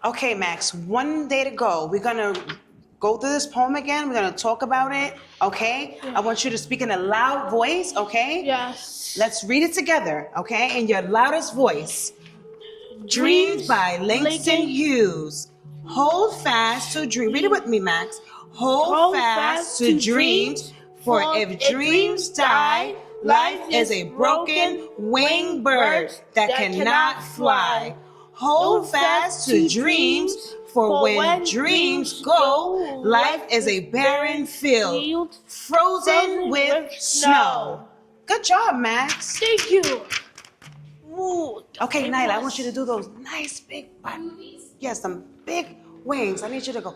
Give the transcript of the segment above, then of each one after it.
Okay, Max, one day to go. We're gonna go through this poem again. We're gonna talk about it, okay? I want you to speak in a loud voice, okay? Yes. Let's read it together, okay? In your loudest voice. Dreams by Langston Hughes. Hold fast to dream. Read it with me, Max. Hold fast to dreams, for if dreams die, life is a broken winged bird that cannot fly. Hold fast to dreams, for when dreams go, life is a barren field, frozen with snow. Good job, Max. Thank you. Ooh, Okay, Nyla, I want you to do those nice big, yes, some big wings. I need you to go.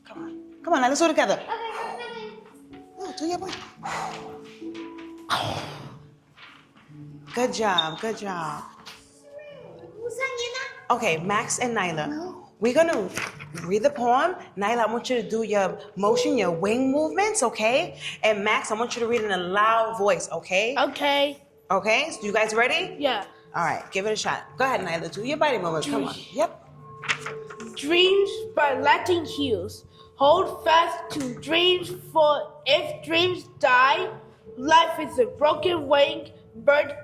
Come on. Come on, now let's do it together. Oh, do your voice. Good job, good job. Okay, Max and Nyla, we're gonna read the poem. Nyla, I want you to do your motion, your wing movements, okay? And Max, I want you to read in a loud voice, okay? Okay. Okay, so you guys ready? Yeah. All right, give it a shot. Go ahead, Nyla, do your body movement. Come on. Yep. Dreams by Latin Hughes. Hold fast to dreams, for if dreams die, life is a broken wing bird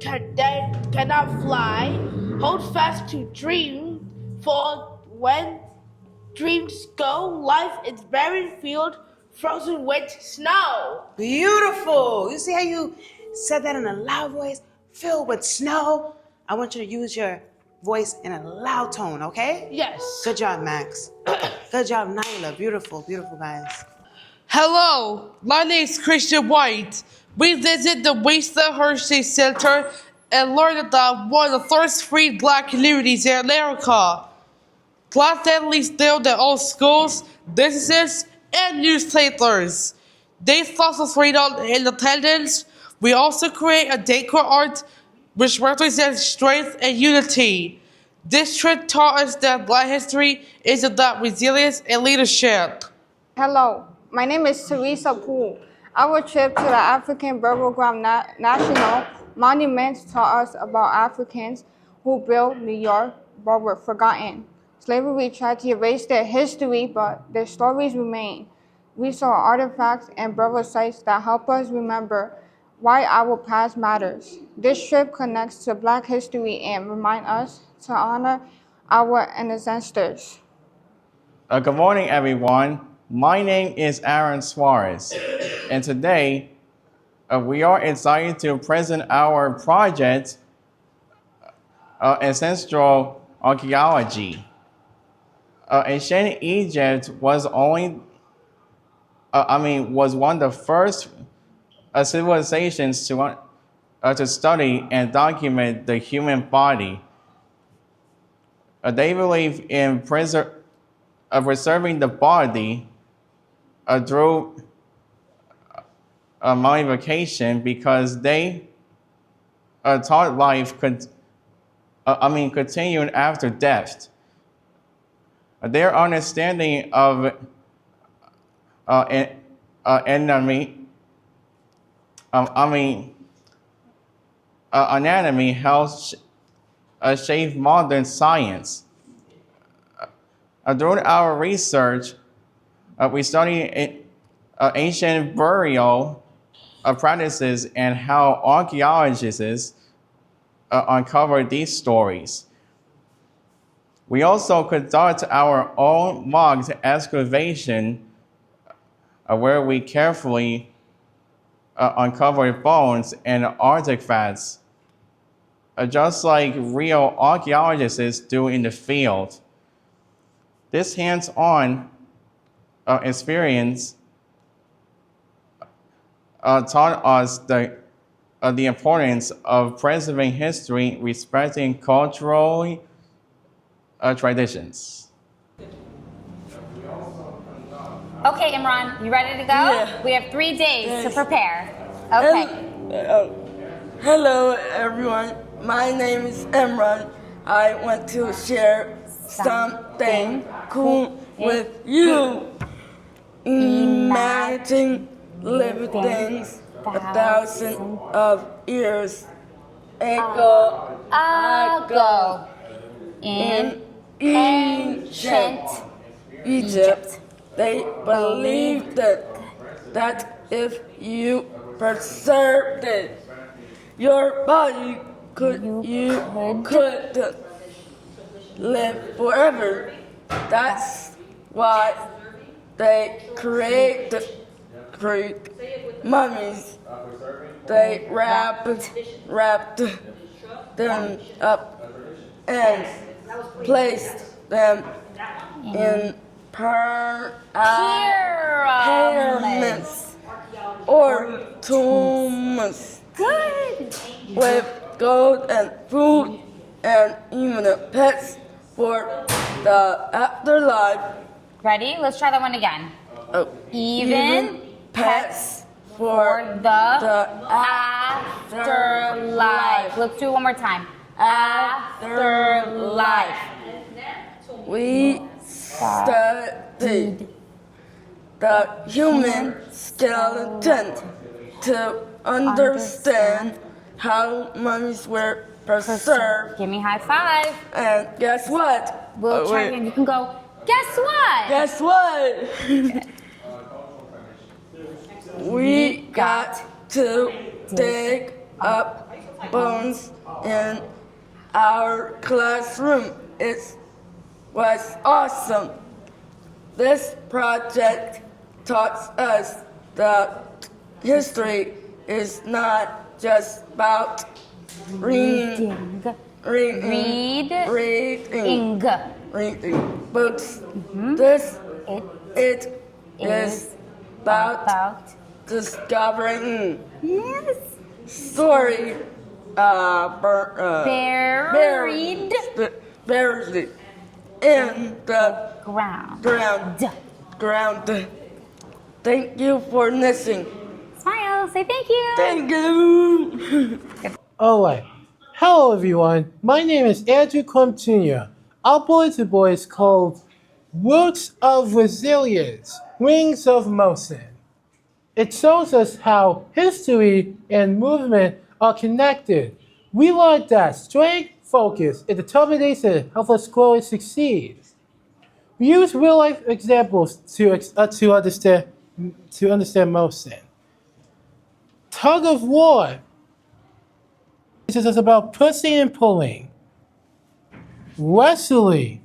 that cannot fly. Hold fast to dreams, for when dreams go, life is barren field, frozen with snow. Beautiful. You see how you said that in a loud voice, filled with snow? I want you to use your voice in a loud tone, okay? Yes. Good job, Max. Good job, Nyla. Beautiful, beautiful guys. Hello, my name is Christian White. We visit the Wasteland Hershey Center and learned about one of the first free black communities in America. Black families build their own schools, businesses, and newspapers. They foster freedom and independence. We also create a decor art which represents strength and unity. This trip taught us that Black history is about resilience and leadership. Hello, my name is Teresa Poole. Our trip to the African Burial Ground National Monument taught us about Africans who built New York but were forgotten. Slavery tried to erase their history, but their stories remain. We saw artifacts and burial sites that help us remember why our past matters. This trip connects to Black history and reminds us to honor our ancestors. Good morning, everyone. My name is Aaron Suarez, and today we are excited to present our project, Ancestral Archaeology. Ancient Egypt was was one of the first civilizations to study and document the human body. They believe in preserving the body through mummification because they taught life continuing after death. Their understanding of anatomy helps shape modern science. During our research, we studied ancient burial practices and how archaeologists uncover these stories. We also conduct our own mocked excavation where we carefully uncover bones and artifacts, just like real archaeologists do in the field. This hands-on experience taught us the importance of preserving history, respecting cultural traditions. Okay, Imran, you ready to go? Yeah. We have 3 days to Yes. prepare. Okay. Hello, everyone. My name is Emran. I want to share something cool with you. Imagine living things 1,000 of years ago. in ancient Egypt, they believed that if you preserved it, your body could live forever. That's why they create mummies. They wrapped them up and placed them in pyramids or tombs Good. with gold and food and even pets for the afterlife. Ready? Let's try that one again. Oh, Even pets for for the afterlife. afterlife. Let's do it one more time. Afterlife. We studied the human skeleton to understand how mummies were preserved. Give me high five. And guess what? We'll try again. You can go. Guess what? Guess what? We got to dig up bones in our classroom. It was awesome. This project taught us that history is not just about reading books. It is about discovering story buried buried in the ground. Thank you for listening. Smile. Say thank you. Thank you. Alright. Hello everyone, my name is Andrew Clum Jr. Our bulletin board is called Roots of Resilience, Wings of Motion. It shows us how history and movement are connected. We learned that strength, focus, and determination help us grow and succeed. We use real-life examples to understand motion. Tug of war teaches us about pushing and pulling. Wrestling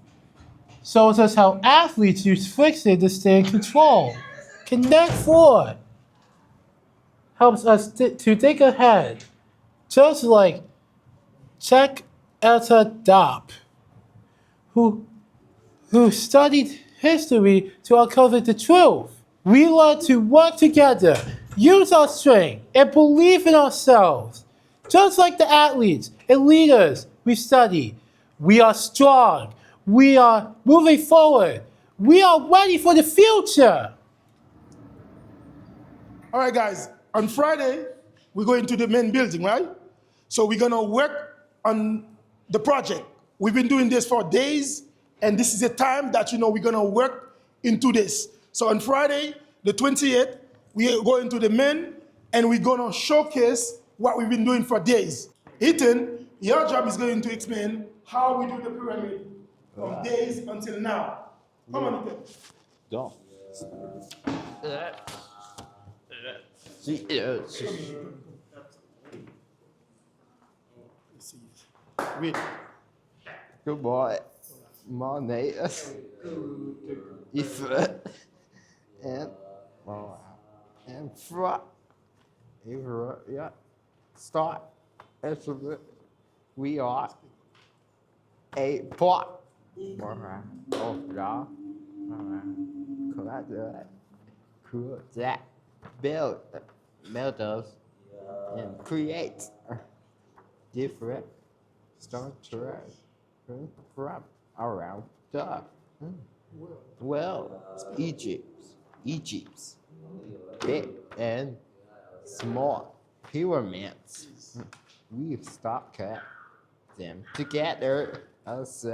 shows us how athletes use friction to stay in control. Connect Four helps us to think ahead, just like Cheikh Anta Diop, who studied history to uncover the truth. We learn to work together, use our strength, and believe in ourselves. Just like the athletes and leaders we study, we are strong. We are moving forward. We are ready for the future. All right, guys. On Friday, we're going to the main building, right? So we're gonna work on the project. We've been doing this for days, and this is a time that we're gonna work into this. So on Friday, the 28th, we are going to the main, and we're gonna showcase what we've been doing for days. Ethan, your job is going to explain how we do the pyramid from days until now. Come on, Ethan. Go. Wait. Good boy. My name is Ifrit and Frat. Yeah. Start. We are a pot. Oh, yeah. Cool. That build metals and create different structures from around the Egypt's big and small pyramids. We stock them together as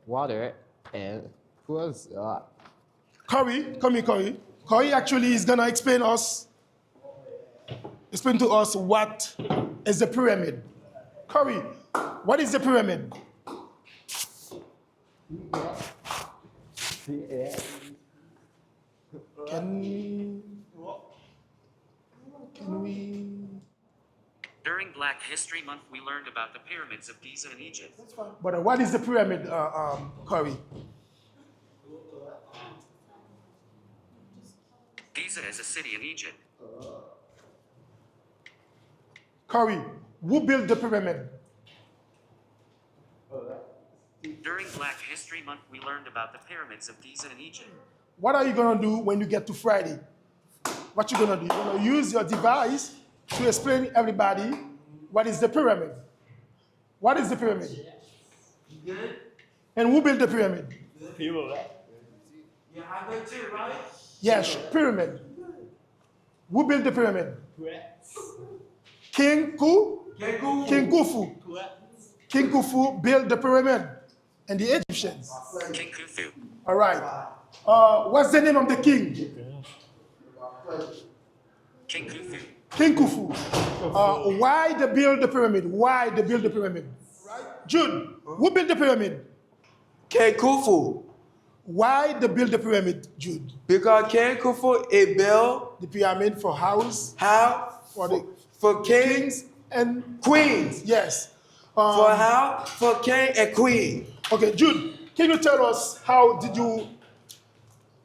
water and pulls up. Corey, come here, Corey. Corey actually is gonna explain to us what is the pyramid. Corey, what is the pyramid? Can we? During Black History Month, we learned about the pyramids of Giza in Egypt. But what is the pyramid, Corey? Giza is a city in Egypt. Corey, who built the pyramid? During Black History Month, we learned about the pyramids of Giza in Egypt. What are you gonna do when you get to Friday? What you gonna do? You're gonna use your device to explain to everybody what is the pyramid. What is the pyramid? And who built the pyramid? People, right? Yeah, I bet too, right? Yes, pyramid. Who built the pyramid? King Khufu. King Khufu built the pyramid, and the Egyptians. King Khufu. All right. What's the name of the king? King Khufu. King Khufu. Why they build the pyramid? Why they build the pyramid? Jude, who built the pyramid? King Khufu. Why they build the pyramid, Jude? Because King Khufu it built The pyramid for house, for kings and queens. yes. For how? For king and queen. Okay, Jude, can you tell us how did you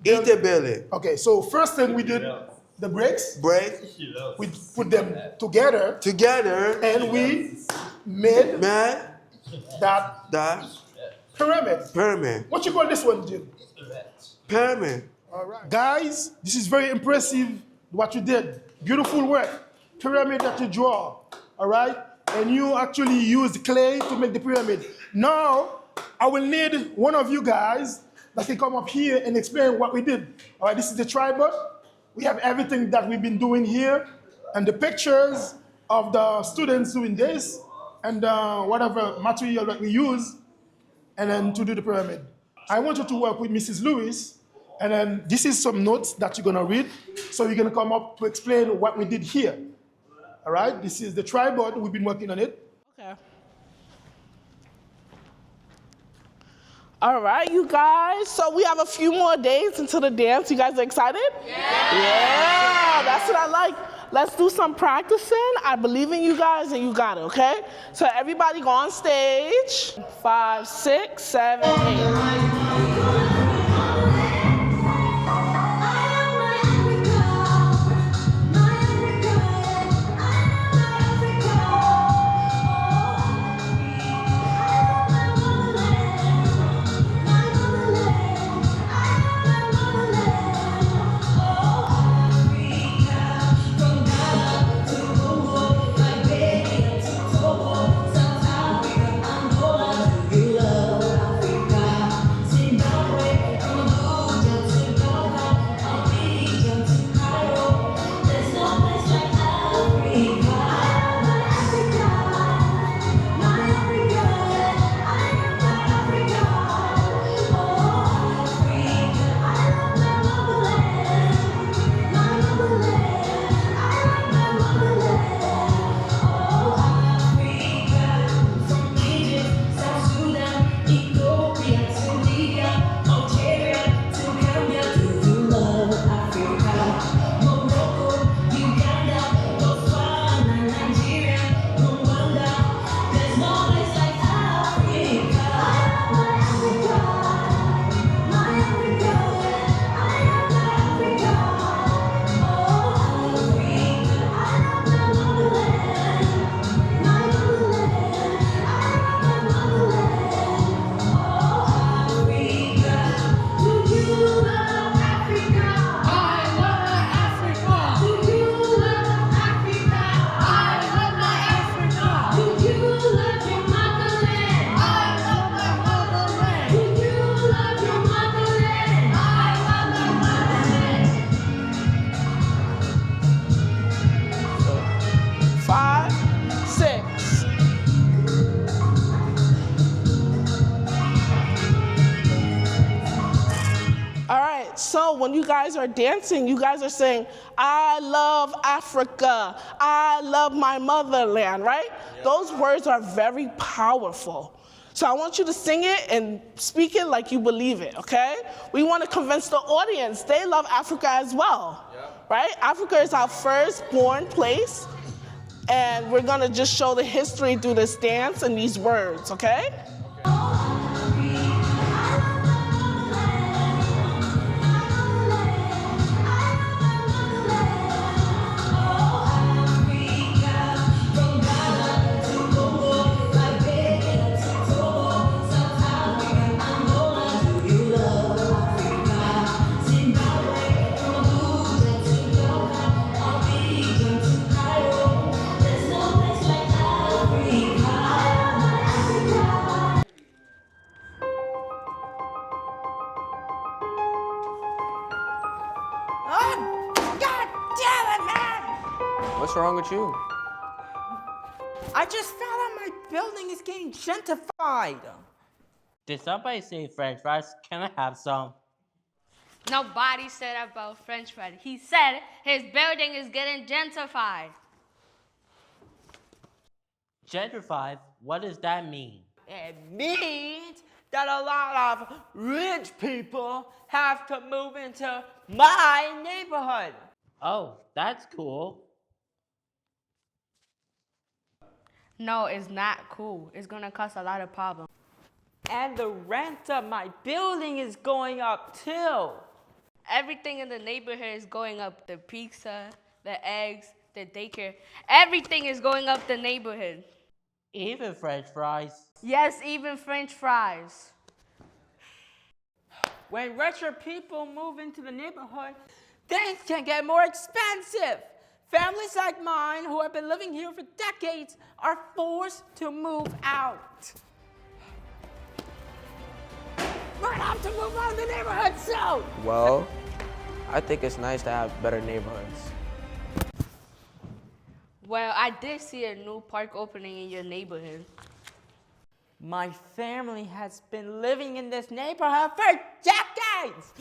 Eat the building. Okay, so first thing we did the bricks. Break We put them together together and we made man that that pyramid. pyramid. What you call this one, Jude? Pyramid. All right. Guys, this is very impressive what you did. Beautiful work. Pyramid that you draw. All right? And you actually used clay to make the pyramid. Now, I will need one of you guys that can come up here and explain what we did. All right, this is the tripod. We have everything that we've been doing here and the pictures of the students doing this and whatever material that we use and then to do the pyramid. I want you to work with Mrs. Lewis, and then this is some notes that you're gonna read. So you're gonna come up to explain what we did here. All right, this is the tripod, we've been working on it. Okay. All right, you guys. So we have a few more days until the dance. You guys are excited? Yeah, that's what I like. Let's do some practicing. I believe in you guys and you got it, okay? So everybody go on stage. 5, 6, 7, 8. So when you guys are dancing, you guys are saying, I love Africa, I love my motherland, right? Those words are very powerful. So I want you to sing it and speak it like you believe it, okay? We want to convince the audience they love Africa as well, right? Africa is our firstborn place, and we're going to just show the history through this dance and these words, okay? Oh, God damn it, man! What's wrong with you? I just found out my building is getting gentrified. Did somebody say French fries? Can I have some? Nobody said about French fries. He said his building is getting gentrified. Gentrified? What does that mean? It means that a lot of rich people have to move into my neighborhood. Oh, that's cool. No, it's not cool. It's gonna cause a lot of problems. And the rent of my building is going up too. Everything in the neighborhood is going up. The pizza, the eggs, the daycare. Everything is going up the neighborhood. Even French fries? Yes, even French fries. When richer people move into the neighborhood, things can get more expensive. Families like mine, who have been living here for decades, are forced to move out. We're gonna have to move out of the neighborhood soon. Well, I think it's nice to have better neighborhoods. Well, I did see a new park opening in your neighborhood. My family has been living in this neighborhood for decades.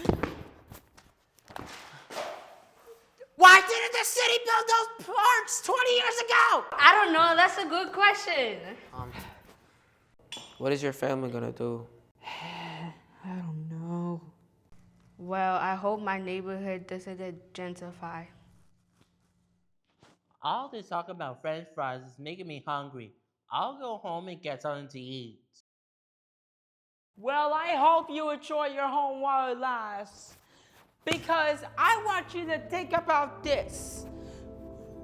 Why didn't the city build those parks 20 years ago? I don't know. That's a good question. What is your family gonna do? I don't know. Well, I hope my neighborhood doesn't get gentrified. All this talk about French fries is making me hungry. I'll go home and get something to eat. Well, I hope you enjoy your home while it lasts. Because I want you to think about this.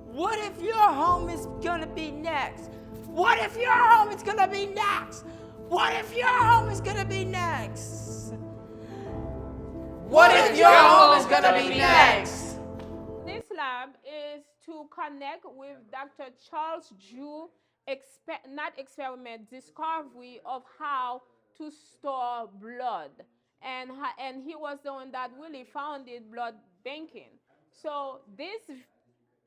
What if your home is gonna be next? What if your home is gonna be next? What if your home is gonna be next? What if your home is gonna be next? This lab is to connect with Dr. Charles Drew discovery of how to store blood. And he was the one that really founded blood banking. So this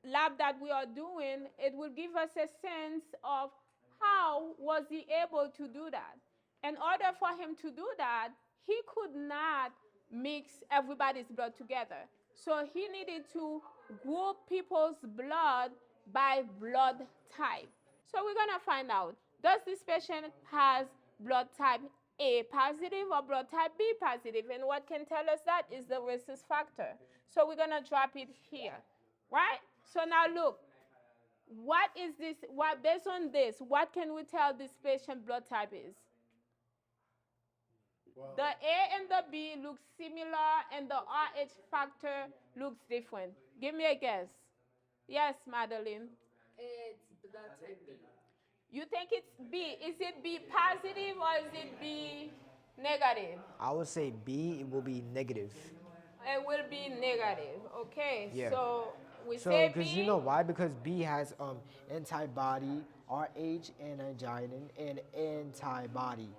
lab that we are doing, it will give us a sense of how was he able to do that. In order for him to do that, he could not mix everybody's blood together. So he needed to group people's blood by blood type. So we're gonna find out, does this patient has blood type A positive or blood type B positive? And what can tell us that is the rhesus factor. So we're gonna drop it here, right? So now look, what is this, based on this, what can we tell this patient blood type is? The A and the B look similar and the RH factor looks different. Give me a guess. Yes, Madeline. It's blood type B. You think it's B. Is it B positive or is it B negative? I would say B, it will be negative. It will be negative. Okay. Yeah. So we So, say because B. you know why? Because B has antibody, RH antigen, and antibody.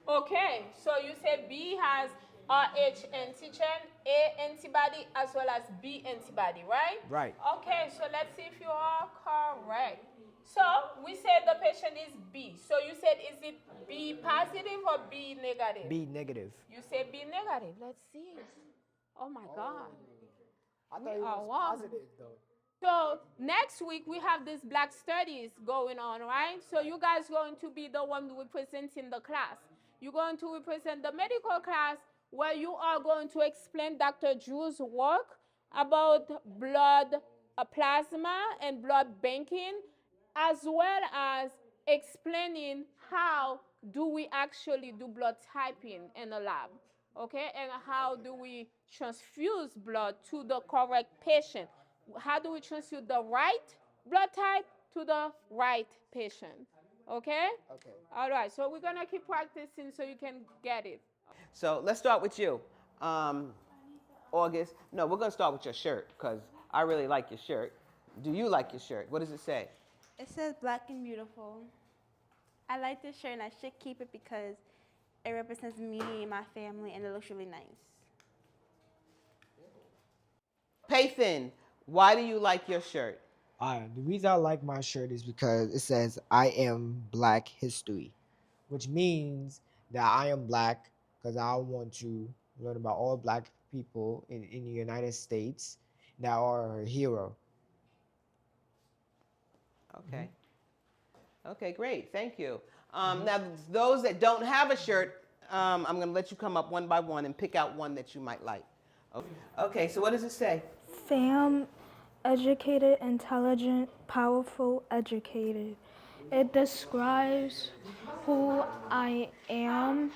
Okay. So you say B has RH antigen, A antibody, as well as B antibody, right? Right. Okay. So let's see if you are correct. So we said the patient is B. So you said, is it B positive or B negative? B negative. You say B negative. Let's see. Oh my God. I thought it are was wild. positive though. So next week we have this Black Studies going on, right? So you guys going to be the one representing the class. You're going to represent the medical class where you are going to explain Dr. Drew's work about blood plasma and blood banking, as well as explaining how do we actually do blood typing in a lab, okay? And how do we transfuse blood to the correct patient? How do we transfuse the right blood type to the right patient, okay? Okay. All right, so we're gonna keep practicing so you can get it. So let's start with you, August. No, we're gonna start with your shirt because I really like your shirt. Do you like your shirt? What does it say? It says black and beautiful. I like this shirt and I should keep it because it represents me and my family and it looks really nice. Pathan, why do you like your shirt? The reason I like my shirt is because it says I am Black History, which means that I am black because I want to learn about all black people in the United States that are a hero. Okay. Okay, great. Thank you. Now, those that don't have a shirt, I'm going to let you come up one by one and pick out one that you might like. Okay, so what does it say? Fam, educated, intelligent, powerful, educated. It describes who I am.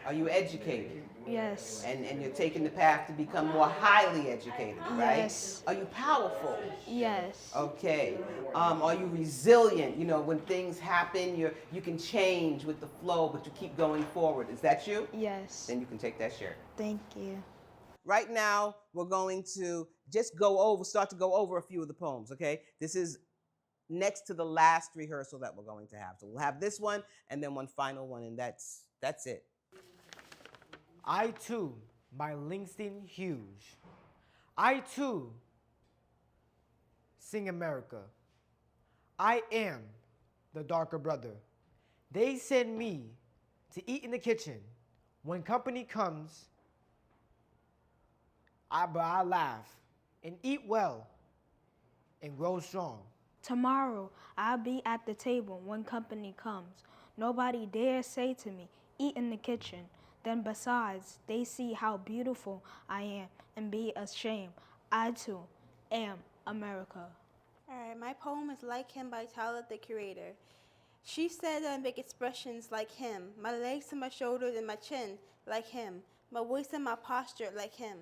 Are you educated? Yes. And you're taking the path to become more highly educated, right? Yes. Are you powerful? Yes. Okay. Are you resilient? You know, when things happen, you can change with the flow, but you keep going forward. Is that you? Yes. Then you can take that shirt. Thank you. Right now, we're going to just start to go over a few of the poems, okay? This is next to the last rehearsal that we're going to have. So we'll have this one and then one final one, and that's it. I Too by Langston Hughes. I too sing America. I am the darker brother. They send me to eat in the kitchen. When company comes, I laugh and eat well and grow strong. Tomorrow I'll be at the table when company comes. Nobody dare say to me, eat in the kitchen. Then besides, they see how beautiful I am and be ashamed. I too am America. All right, my poem is Like Him by Tyler, the Creator. She said that I make expressions like him, my legs and my shoulders and my chin like him, my waist and my posture like him.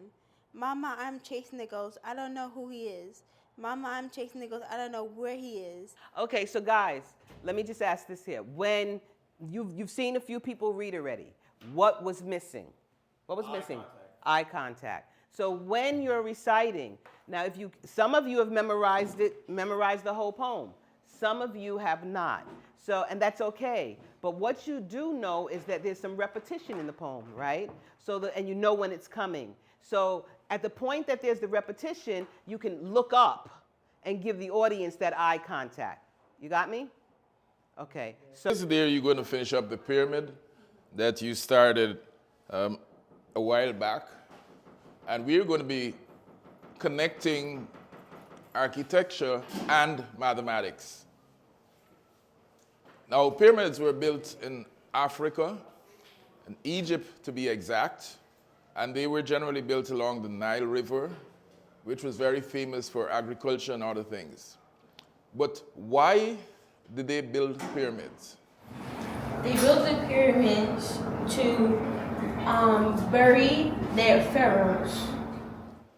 Mama, I'm chasing the ghost. I don't know who he is. Mama, I'm chasing the ghost. I don't know where he is. Okay, so guys, let me just ask this here. When you've seen a few people read already, what was missing? What was missing? Eye contact. So when you're reciting, now some of you have memorized the whole poem. Some of you have not. So, and that's okay. But what you do know is that there's some repetition in the poem, right? And you know when it's coming. So at the point that there's the repetition, you can look up and give the audience that eye contact. You got me? Okay. So there you're going to finish up the pyramid that you started a while back. And we're going to be connecting architecture and mathematics. Now, pyramids were built in Africa, in Egypt to be exact, and they were generally built along the Nile River, which was very famous for agriculture and other things. But why did they build pyramids? They built the pyramids to bury their pharaohs.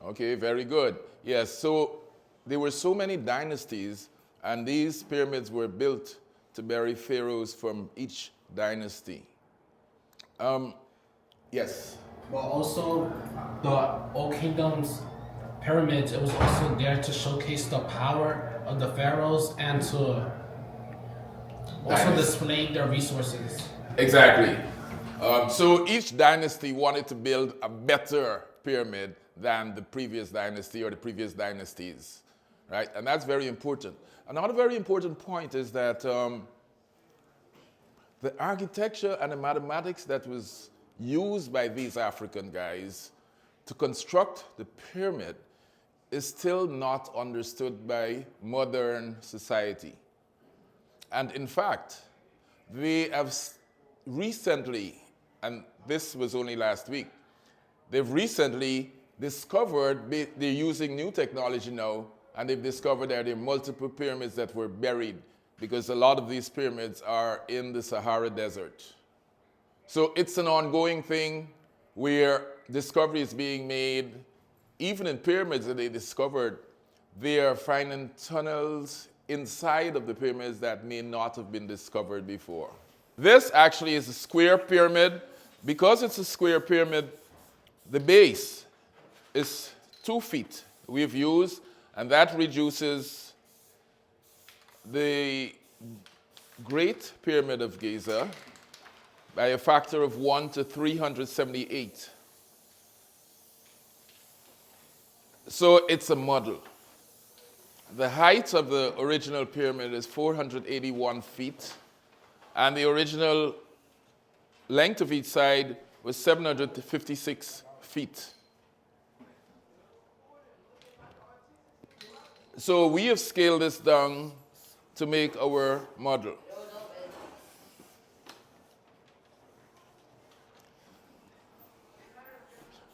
Okay, very good. Yes, so there were so many dynasties, and these pyramids were built to bury pharaohs from each dynasty. Yes? But also, the Old Kingdom's pyramids, it was also there to showcase the power of the pharaohs and to also display their resources. Exactly. So each dynasty wanted to build a better pyramid than the previous dynasty or the previous dynasties, right? And that's very important. Another very important point is that the architecture and the mathematics that was used by these African guys to construct the pyramid is still not understood by modern society. And in fact, they have recently, and this was only last week, they've recently discovered, they're using new technology now, and they've discovered that there are multiple pyramids that were buried because a lot of these pyramids are in the Sahara Desert. So it's an ongoing thing where discovery is being made. Even in pyramids that they discovered, they are finding tunnels inside of the pyramids that may not have been discovered before. This actually is a square pyramid. Because it's a square pyramid, the base is 2 feet we've used, and that reduces the Great Pyramid of Giza by a factor of 1 to 378. So it's a model. The height of the original pyramid is 481 feet, and the original length of each side was 756 feet. So we have scaled this down to make our model.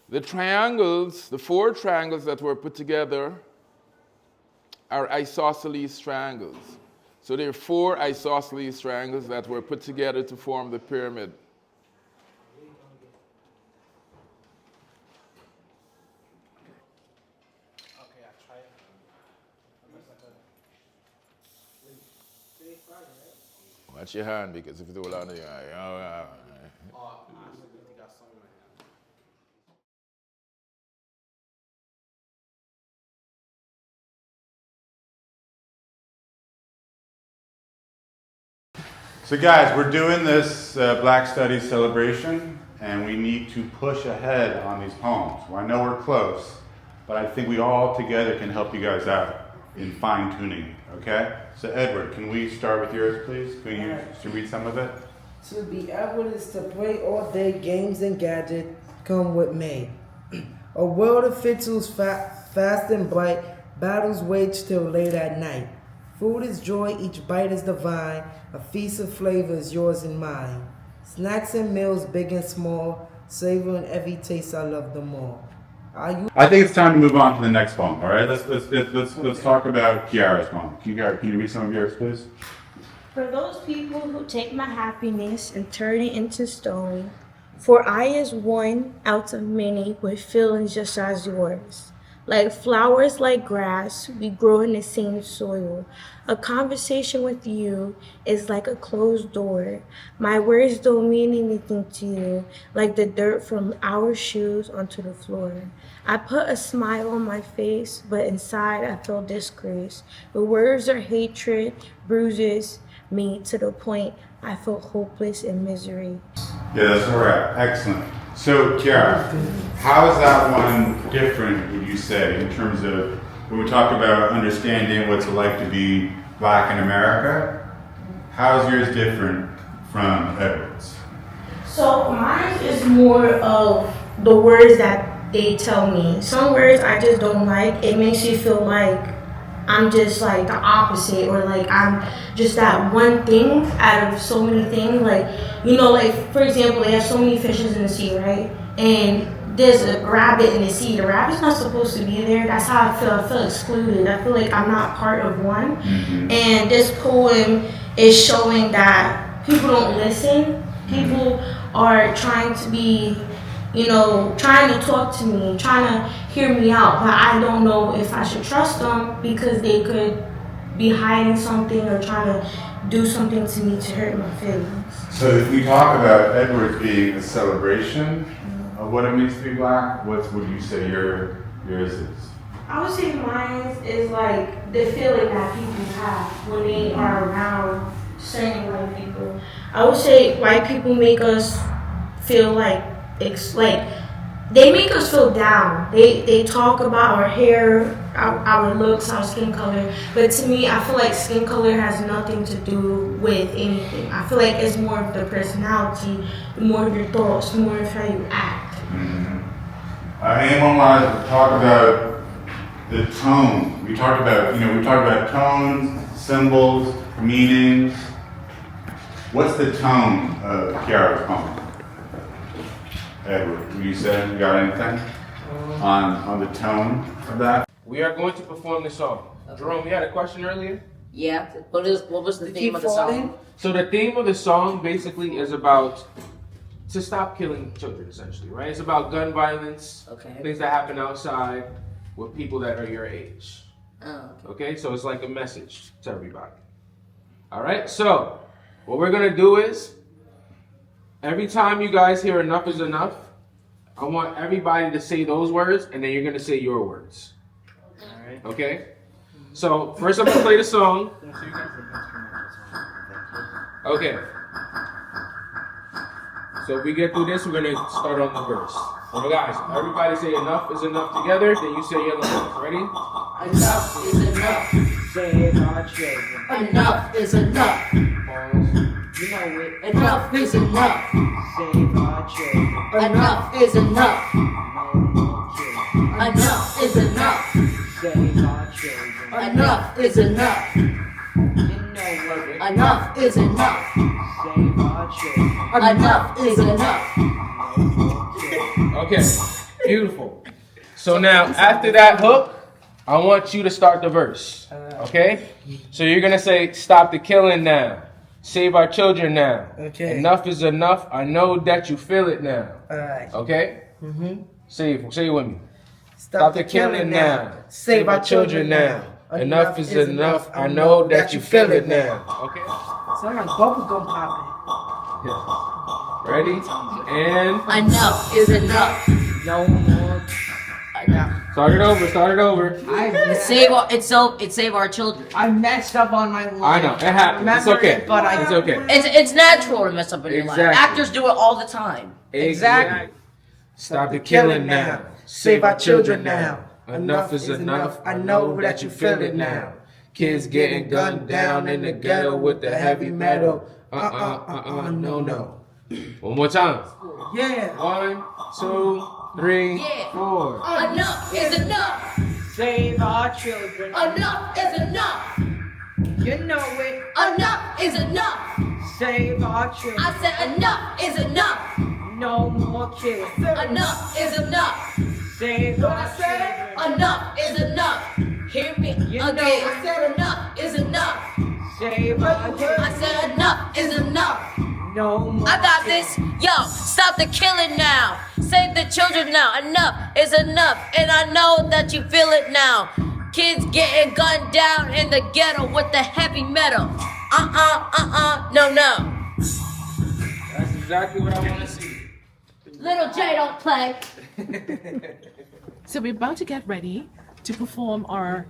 The triangles, the 4 triangles that were put together are isosceles triangles. So there are 4 isosceles triangles that were put together to form the pyramid. Watch your hand, because if you do a lot of So guys, we're doing this Black Studies celebration, and we need to push ahead on these poems. Well, I know we're close, but I think we all together can help you guys out in fine-tuning, okay? So Edward, can we start with yours, please? Can you read some of it? To be Edward is to play all day, games and gadgets come with May. A world of fiddles fast and bright, battles wage till late at night. Food is joy, each bite is divine, a feast of flavor is yours and mine. Snacks and meals, big and small, savoring every taste, I love them all. I think it's time to move on to the next poem, all right? Let's talk about Kiara's poem. Can you read some of yours, please? For those people who take my happiness and turn it into stone, for I is one out of many with feelings just as yours. Like flowers, like grass, we grow in the same soil. A conversation with you is like a closed door. My words don't mean anything to you, like the dirt from our shoes onto the floor. I put a smile on my face, but inside I feel disgrace. The words are hatred, bruises me to the point I feel hopeless in misery. Yeah, that's all right. Excellent. So, Kiara, how is that one different, would you say, in terms of when we talk about understanding what it's like to be Black in America? How is yours different from Edward's? So mine is more of the words that they tell me. Some words I just don't like. It makes you feel like I'm just like the opposite, or like I'm just that one thing out of so many things. Like, you know, like for example, they have so many fishes in the sea, right? And there's a rabbit in the sea. The rabbit's not supposed to be there. That's how I feel. I feel excluded. I feel like I'm not part of one. Mm-hmm. And this poem is showing that people don't listen. People are trying to be, you know, trying to talk to me, trying to hear me out, but I don't know if I should trust them because they could be hiding something or trying to do something to me to hurt my feelings. So if we talk about Edward's being a celebration of what it means to be Black, what would you say yours is? I would say mine is like the feeling that people have when they are around certain white people. I would say white people make us feel like they make us feel down. They talk about our hair, our looks, our skin color. But to me, I feel like skin color has nothing to do with anything. I feel like it's more of the personality, more of your thoughts, more of how you act. Mm-hmm. Anyone want to talk about the tone. We talked about tones, symbols, meanings. What's the tone of Kiara's poem? Edward, you said you got anything on the tone of that? We are going to perform the song. Jerome, you had a question earlier? Yeah. What was the theme of the song? So the theme of the song basically is about to stop killing children, essentially, right? It's about gun violence, things that happen outside with people that are your age. Oh, Okay, so it's like a message to everybody. All right, so what we're gonna do is, every time you guys hear enough is enough, I want everybody to say those words, and then you're gonna say your words. All right. Okay? So first I'm gonna play the song. Okay. So if we get through this, we're gonna start on the verse. So guys, everybody say enough is enough together, then you say your words. Ready? Enough is enough. Save our children. Enough is enough. Pause. You know it. Enough is enough. Save our children. Enough is enough. Enough is enough. Save our children. Enough is enough. Enough is enough. Save our children. Enough is enough. Okay, beautiful. So now, after that hook, I want you to start the verse. Okay? So you're gonna say, stop the killing now. Save our children now. Okay. Enough is enough. I know that you feel it now. Alright. Okay? Mm-hmm. Say it with me. Stop the killing now. Save our children now. Enough is enough. I know that you feel it now. Okay? Sound like bubblegum popping. Ready? And Enough is enough. No more. start it over. It save our children. I messed up on my line. I know, it happens. It's okay. It's okay. It's natural to mess up in your life. Exactly. Actors do it all the time. Exactly. Stop the killing now. Save our children now. Enough is enough. I know that you feel it now. Kids getting gunned down in the ghetto with the heavy metal. No. One more time. Yeah. 1, 2, 3, 4. Enough is enough. Save our children. Enough is enough. You know it. Enough is enough. Save our children. I said enough is enough. No more killing. Enough is enough. Save our children. Enough is enough. Hear me again. I said enough is enough. Save our children. I said enough is enough. No more. I got this. Yo, stop the killing now. Save the children now. Enough is enough. And I know that you feel it now. Kids getting gunned down in the ghetto with the heavy metal. No. That's exactly what I want to see. Little J don't play. So we're about to get ready to perform our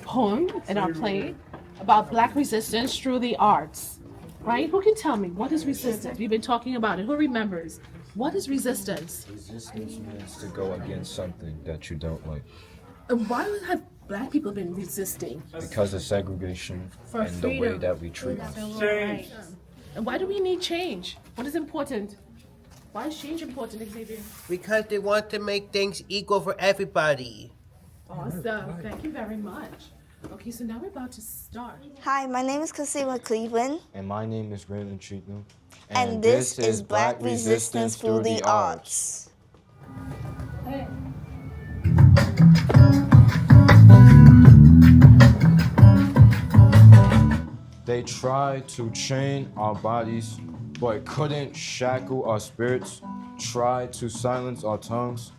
poem and our play about Black resistance through the arts. Right? Who can tell me what is resistance? We've been talking about it. Who remembers? What is resistance? Resistance means to go against something that you don't like. And why have Black people been resisting? Because of segregation For and the way freedom. that we treat them. Right. And why do we need change? What is important? Why is change important, Xavier? Because they want to make things equal for everybody. Awesome. Thank you very much. Okay, so now we're about to start. Hi, my name is Casima Cleveland. And my name is Graydon Cheatham. And this is Black Resistance Through the Arts. Hey. They tried to chain our bodies, but couldn't shackle our spirits. Tried to silence our tongues,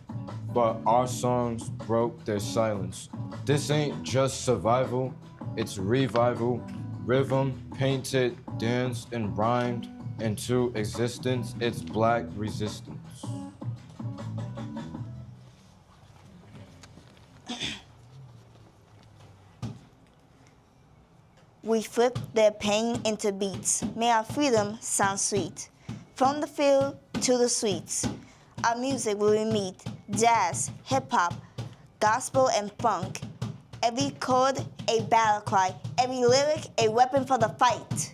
but our songs broke their silence. This ain't just survival, it's revival. Rhythm, painted, danced, and rhymed into existence. It's Black resistance. We flip their pain into beats. May our freedom sound sweet. From the field to the streets, our music will we meet. Jazz, hip-hop, gospel, and funk. Every chord, a battle cry. Every lyric, a weapon for the fight.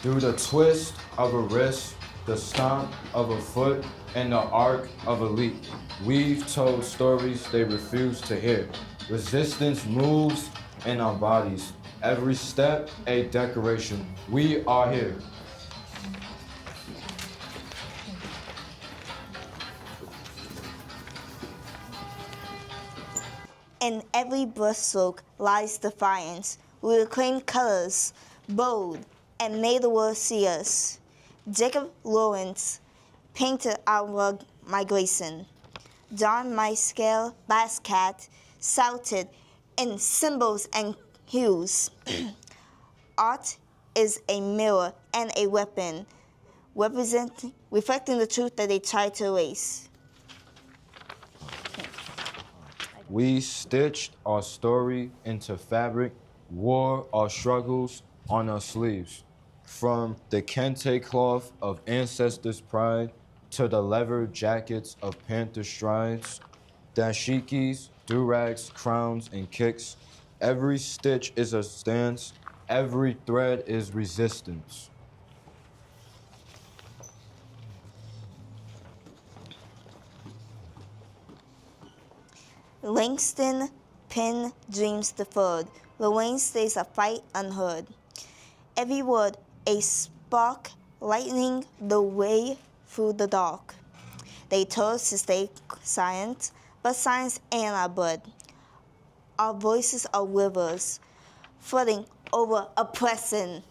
Through the twist of a wrist, the stomp of a foot, and the arc of a leap. We've told stories they refuse to hear. Resistance moves in our bodies. Every step, a decoration. We are here. In every brushstroke lies defiance. We reclaim colors, bold, and made the world see us. Jacob Lawrence painted our rug migration. John Mayscale Basquiat shouted in symbols and hues. Art is a mirror and a weapon, reflecting the truth that they try to erase. We stitched our story into fabric, wore our struggles on our sleeves. From the kente cloth of ancestors' pride to the leather jackets of panther strides, dashikis, durags, crowns, and kicks, every stitch is a stance, every thread is resistance. Langston Penn dreams deferred. Lorraine stays a fight unheard. Every word a spark lightening the way through the dark. They told us to stay silent, but silence ain't our bud. Our voices are rivers, flooding over oppressing.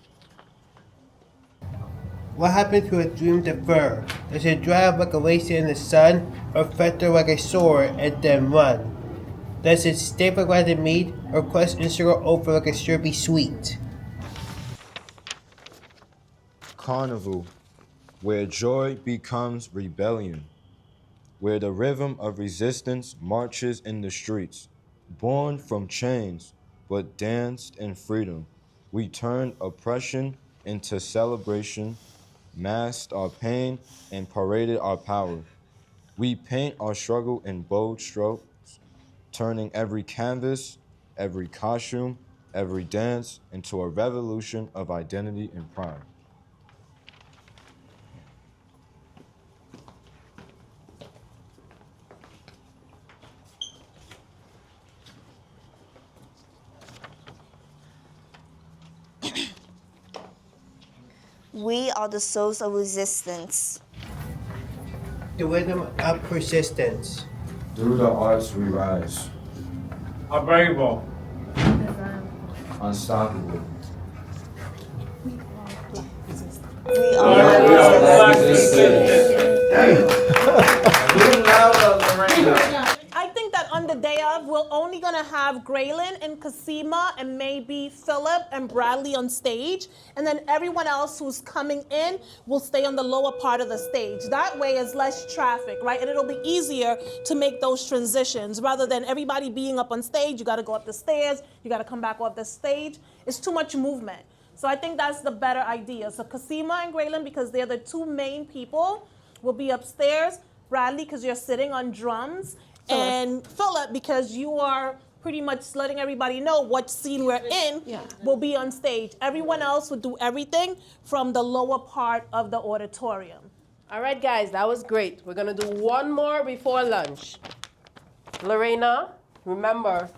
What happened to a dream deferred? Does it dry up like a lacer in the sun, or feather like a sword and then run? Does it staple like the meat, or crust and sugar over like a syrupy sweet? Carnival, where joy becomes rebellion, where the rhythm of resistance marches in the streets. Born from chains, but danced in freedom, we turned oppression into celebration, masked our pain, and paraded our power. We paint our struggle in bold strokes, turning every canvas, every costume, every dance into a revolution of identity and pride. We are the souls of resistance. The rhythm of persistence. Through the arts we rise. Unbreakable. Unstoppable. We are Black resistance. I think that on the day of, we're only gonna have Graylin and Kasima and maybe Philip and Bradley on stage, and then everyone else who's coming in will stay on the lower part of the stage. That way is less traffic, right? And it'll be easier to make those transitions rather than everybody being up on stage. You gotta go up the stairs, you gotta come back off the stage. It's too much movement. So I think that's the better idea. So Kasima and Graylin, because they're the two main people, will be upstairs. Bradley, because you're sitting on drums. And Philip, because you are pretty much letting everybody know what scene we're in, will be on stage. Everyone else will do everything from the lower part of the auditorium. All right, guys, that was great. We're going to do one more before lunch. Lorena, remember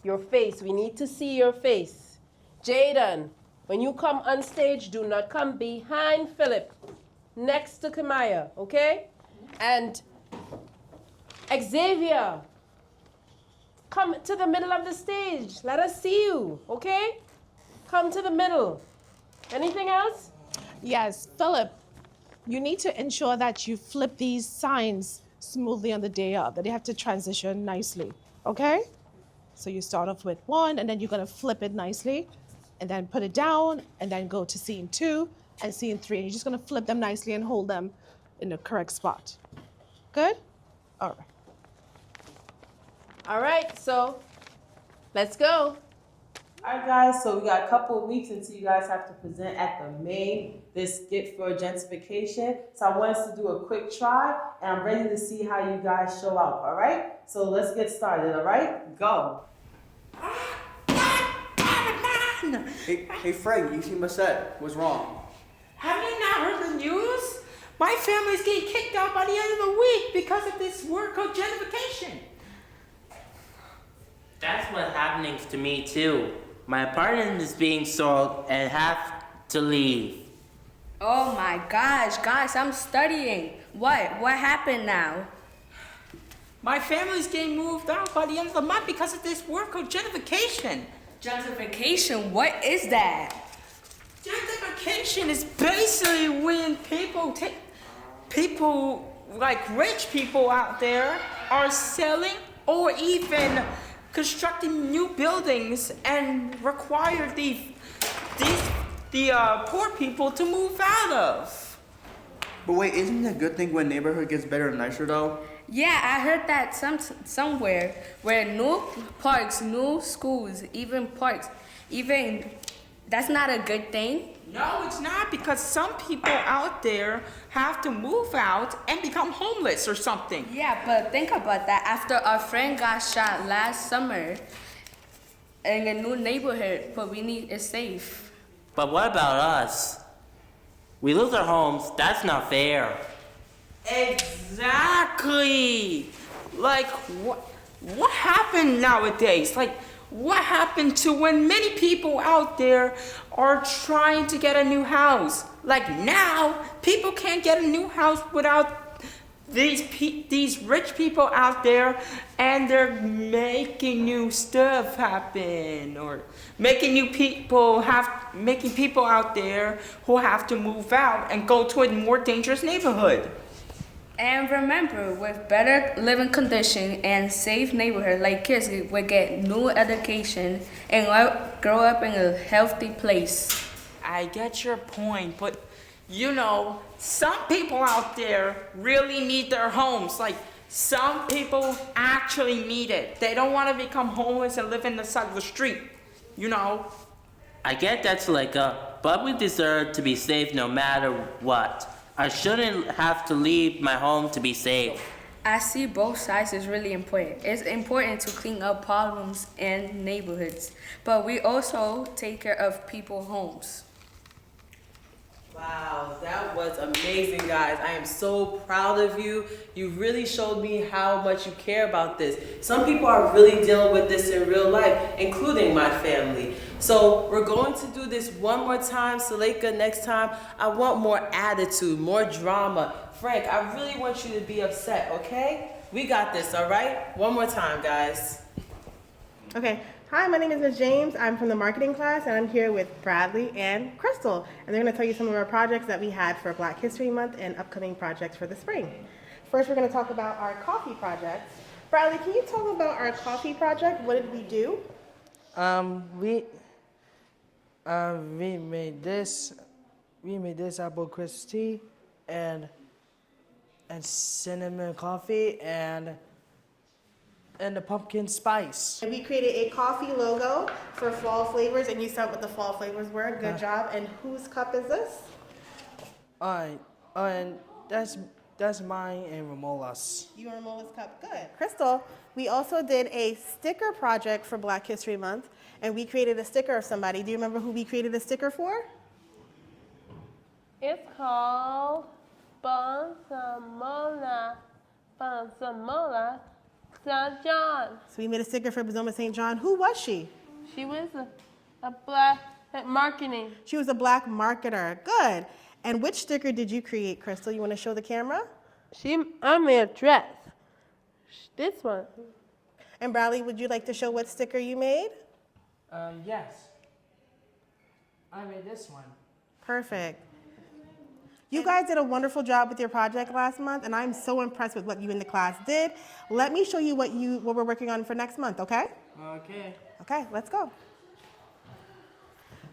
your face. We need to see your face. Jaden, when you come on stage, do not come behind Philip, next to Kamaya, okay? And Xavier, come to the middle of the stage. Let us see you, okay? Come to the middle. Anything else? Yes, Philip, you need to ensure that you flip these signs smoothly on the day of, that they have to transition nicely, okay? So you start off with one, and then you're gonna flip it nicely, and then put it down, and then go to scene 2 and scene 3. And you're just gonna flip them nicely and hold them in the correct spot. Good? All right. All right, so let's go. All right, guys, so we got a couple of weeks until you guys have to present at the main, this skit for gentrification. So I want us to do a quick try, and I'm ready to see how you guys show out, all right? So let's get started, all right? Go. Hey Frank, you see my set. What's wrong? Have you not heard the news? My family's getting kicked out by the end of the week because of this word called gentrification. That's what's happening to me too. My apartment is being sold and have to leave. Oh my gosh, guys, I'm studying. What happened now? My family's getting moved out by the end of the month because of this word called gentrification. Gentrification, what is that? Gentrification is basically when people like rich people out there are selling or even constructing new buildings and require the poor people to move out of. But wait, isn't it a good thing when neighborhood gets better and nicer though? Yeah, I heard that somewhere where new parks, new schools, even parks, that's not a good thing. No, it's not, because some people out there have to move out and become homeless or something. Yeah, but think about that. After our friend got shot last summer in a new neighborhood, but we need it safe. But what about us? We lose our homes, that's not fair. Exactly. Like, what happened nowadays? Like, what happened to when many people out there are trying to get a new house? Like now, people can't get a new house without these rich people out there, and they're making new stuff happen, or making people out there who have to move out and go to a more dangerous neighborhood. And remember, with better living conditions and safe neighborhood, like kids will get new education and grow up in a healthy place. I get your point, but you know, some people out there really need their homes. Like, some people actually need it. They don't want to become homeless and live in the side of the street, you know? I get that's but we deserve to be safe no matter what. I shouldn't have to leave my home to be safe. I see both sides is really important. It's important to clean up problems in neighborhoods, but we also take care of people's homes. Wow, that was amazing, guys. I am so proud of you. You really showed me how much you care about this. Some people are really dealing with this in real life, including my family. So we're going to do this one more time. Suleika, next time, I want more attitude, more drama. Frank, I really want you to be upset, okay? We got this, all right? One more time, guys. Okay. Hi, my name is Ms. James. I'm from the marketing class, and I'm here with Bradley and Crystal. And they're going to tell you some of our projects that we had for Black History Month and upcoming projects for the spring. First, we're going to talk about our coffee project. Bradley, can you tell them about our coffee project? What did we do? We made this apple crisp tea and cinnamon coffee and the pumpkin spice. And we created a coffee logo for fall flavors, and you saw what the fall flavors were. Good job. And whose cup is this? And that's mine and Ramola's. You and Ramola's cup. Good. Crystal, we also did a sticker project for Black History Month, and we created a sticker of somebody. Do you remember who we created a sticker for? It's called Bonsamola St. John. So we made a sticker for Bozoma St. John. Who was she? She was a black marketing. She was a black marketer. Good. And which sticker did you create, Crystal? You want to show the camera? I made a dress. This one. And Bradley, would you like to show what sticker you made? Yes. I made this one. Perfect. You guys did a wonderful job with your project last month, and I'm so impressed with what you in the class did. Let me show you what we're working on for next month, okay? Okay. Okay, let's go.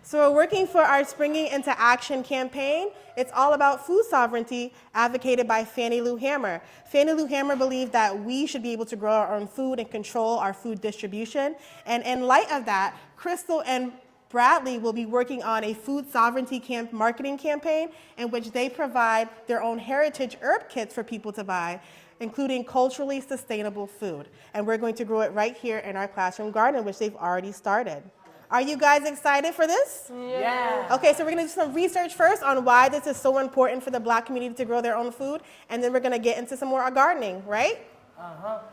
So we're working for our Springing into Action campaign. It's all about food sovereignty, advocated by Fannie Lou Hamer. Fannie Lou Hamer believed that we should be able to grow our own food and control our food distribution. And in light of that, Crystal and Bradley will be working on a food sovereignty marketing campaign in which they provide their own heritage herb kits for people to buy, including culturally sustainable food. And we're going to grow it right here in our classroom garden, which they've already started. Are you guys excited for this? Yeah. Okay, so we're gonna do some research first on why this is so important for the Black community to grow their own food, and then we're gonna get into some more gardening, right?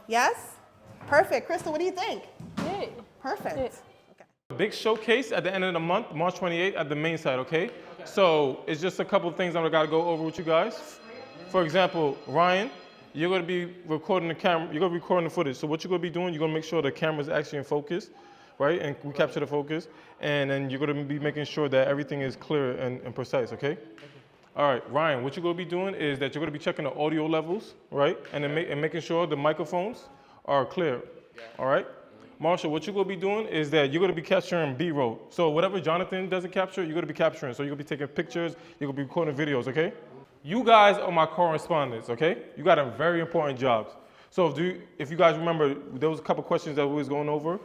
Yes? Perfect. Crystal, what do you think? Yeah. Perfect. A big showcase at the end of the month, March 28th, at the main site, okay? So it's just a couple of things I gotta go over with you guys. For example, Ryan, you're gonna be recording the camera, you're gonna be recording the footage. So what you're gonna be doing, you're gonna make sure the camera's actually in focus, right? And we capture the focus. And then you're gonna be making sure that everything is clear and precise, okay? All right, Ryan, what you're gonna be doing is that you're gonna be checking the audio levels, right? And then making sure the microphones are clear, all right? Marshall, what you're gonna be doing is that you're gonna be capturing B-roll. So whatever Jonathan doesn't capture, you're gonna be capturing. So you're gonna be taking pictures, you're gonna be recording videos, okay? You guys are my correspondents, okay? You got a very important job. So if you guys remember, there was a couple questions that we was going over,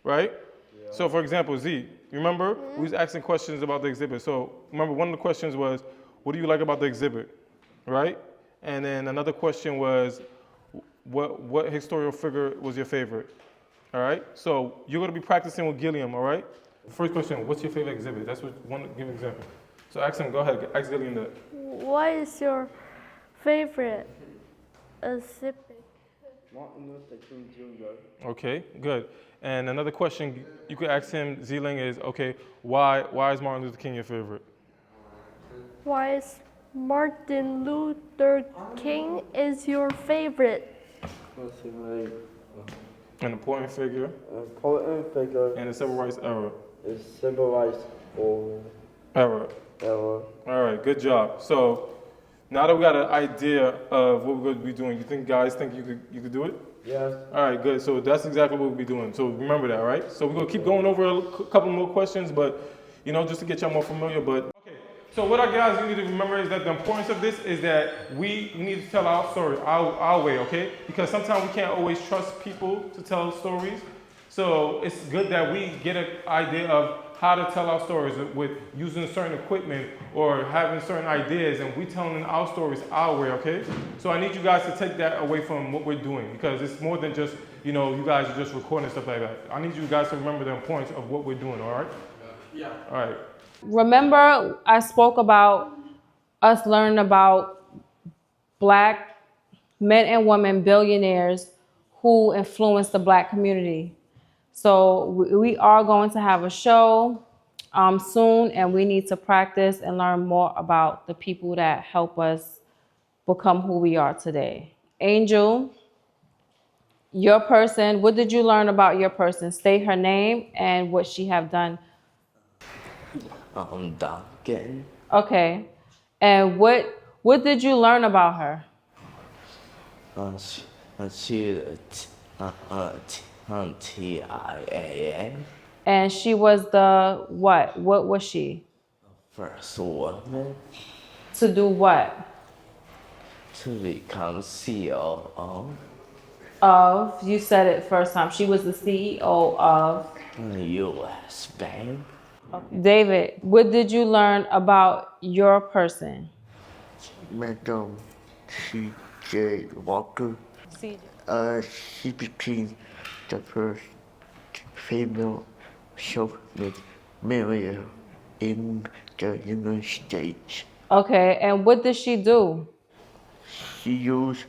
right? Yeah. So for example, Z, remember? We was asking questions about the exhibit. So remember, one of the questions was, what do you like about the exhibit, right? And then another question was, what historical figure was your favorite? All right, so you're gonna be practicing with Gilliam, all right? First question, what's your favorite exhibit? That's what give an example. So ask him, go ahead, ask Gilliam that. What is your favorite exhibit? Martin Luther King Jr. Okay, good. And another question you could ask him, Zeeling, is, okay, why is Martin Luther King your favorite? Why is Martin Luther King is your favorite? An important figure. Important figure. And the civil rights era. The civil rights era. All right, good job. So now that we got an idea of what we're going to be doing, you guys think you could do it? Yes. All right, good. So that's exactly what we'll be doing. So remember that, right? So we're going to keep going over a couple more questions, but just to get y'all more familiar. But okay. So what I guys you need to remember is that the importance of this is that we need to tell our story our way, okay? Because sometimes we can't always trust people to tell stories. So it's good that we get an idea of how to tell our stories with using certain equipment or having certain ideas, and we telling our stories our way, okay? So I need you guys to take that away from what we're doing, because it's more than just, you guys are just recording stuff like that. I need you guys to remember the importance of what we're doing, all right? Yeah. All right. Remember, I spoke about us learning about Black men and women billionaires who influenced the Black community. So we are going to have a show soon, and we need to practice and learn more about the people that help us become who we are today. Angel, your person, what did you learn about your person? State her name and what she have done. Duncan. Okay. And what did you learn about her? TIAA. And she was the what? What was she? First woman. To do what? To become CEO. Of, you said it first time. She was the CEO of U.S. Bank. Okay. David, what did you learn about your person? Madam C.J. Walker. She became the first female chauvinist mayor in the United States. Okay, and what did she do? She used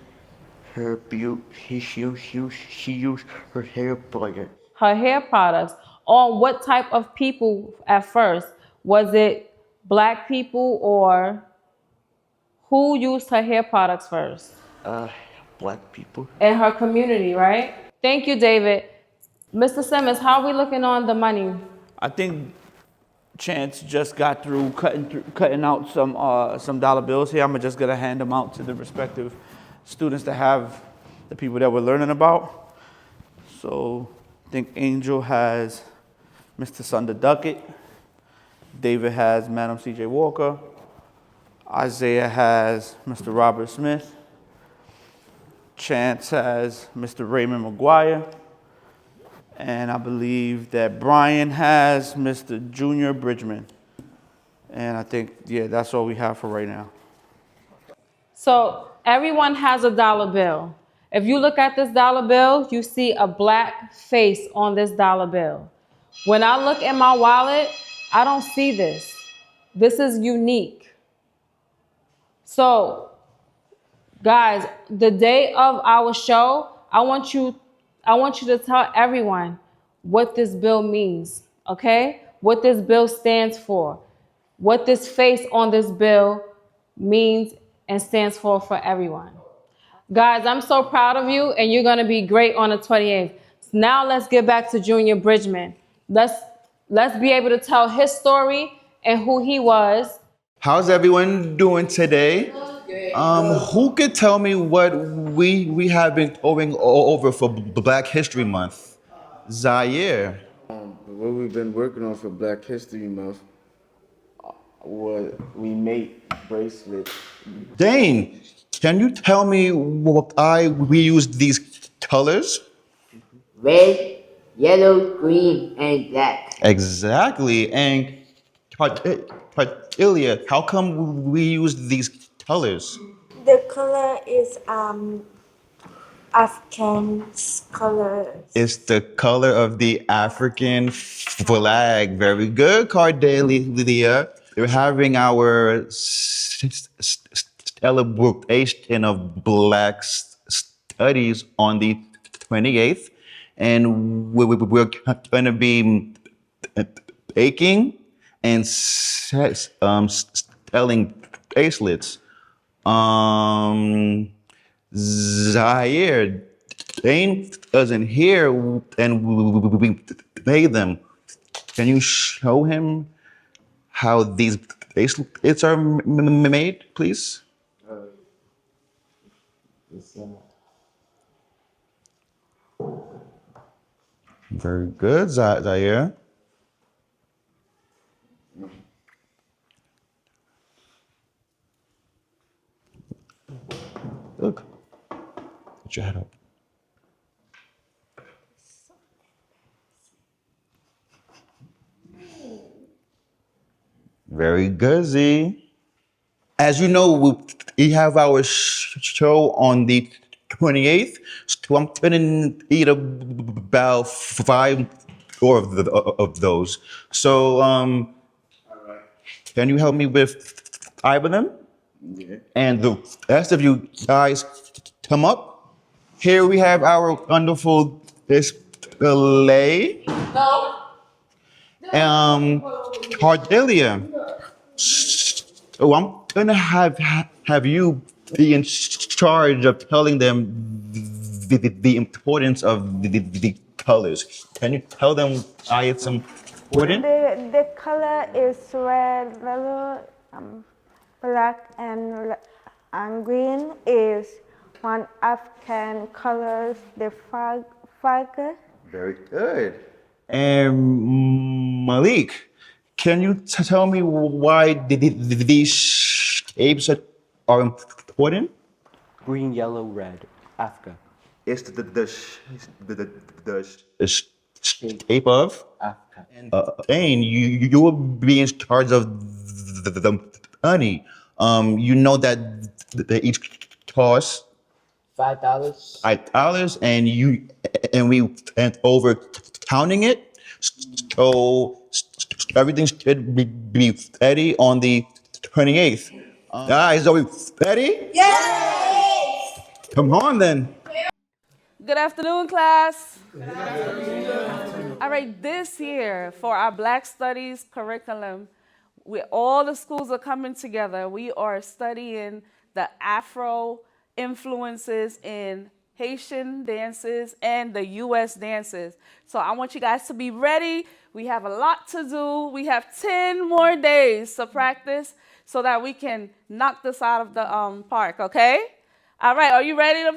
her beauty. She used her hair product. Her hair products. On what type of people at first? Was it Black people, or who used her hair products first? Black people. In her community, right? Thank you, David. Mr. Simmons, how are we looking on the money? I think Chance just got through cutting out some dollar bills here. I'm just gonna hand them out to the respective students that have the people that we're learning about. So I think Angel has Mr. Sunder Duckett. David has Madam C.J. Walker. Isaiah has Mr. Robert Smith. Chance has Mr. Raymond McGuire. And I believe that Brian has Mr. Junior Bridgman. And I think, that's all we have for right now. So everyone has a dollar bill. If you look at this dollar bill, you see a Black face on this dollar bill. When I look in my wallet, I don't see this. This is unique. So, guys, the day of our show, I want you to tell everyone what this bill means, okay? What this bill stands for, what this face on this bill means and stands for everyone. Guys, I'm so proud of you, and you're gonna be great on the 28th. Now let's get back to Junior Bridgman. Let's be able to tell his story and who he was. How's everyone doing today? Who could tell me what we have been going over for Black History Month? Zaire. What we've been working on for Black History Month, we make bracelets. Dane, can you tell me why we use these colors? Red, yellow, green, and black. Exactly. And Partilia, how come we use these colors? The color is African's color. It's the color of the African flag. Very good, Cordelia. We're having our celebration of Black Studies on the 28th. And we're going to be baking and selling bracelets. Zaire, Dane doesn't hear, and we made them. Can you show him how these bracelets are made, please? Very good, Zaire. Look, put your head up. Very good, Z. As you know, we have our show on the 28th, so I'm gonna eat about 5 more of those. So, can you help me with 5 of them? Yeah. And the rest of you guys come up. Here we have our wonderful display. Cordelia. So I'm gonna have you be in charge of telling them the importance of the colors. Can you tell them why it's important? The color is red, yellow, black, and green is one African colors, the flag. Very good. And Malik, can you tell me why these shapes are important? Green, yellow, red, Africa. It's the shape of Africa. And you will be in charge of the money. You know that they each cost $5. $5, and we went over counting it. So everything should be ready on the 28th. Guys, are we ready? Yes! Come on then. Good afternoon, class. All right, this year for our Black Studies curriculum, all the schools are coming together. We are studying the Afro influences in Haitian dances and the U.S. dances. So I want you guys to be ready. We have a lot to do. We have 10 more days to practice so that we can knock this out of the park, okay? All right, are you ready to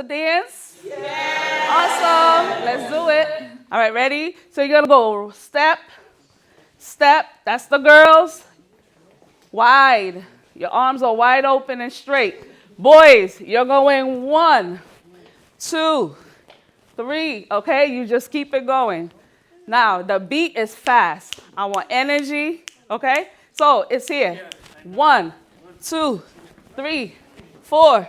dance? Yeah. Awesome, let's do it. All right, ready? So you're gonna go step, step, that's the girls. Wide, your arms are wide open and straight. Boys, you're going 1, 2, 3, okay? You just keep it going. Now, the beat is fast. I want energy, okay? So it's here. 1, 2, 3, 4,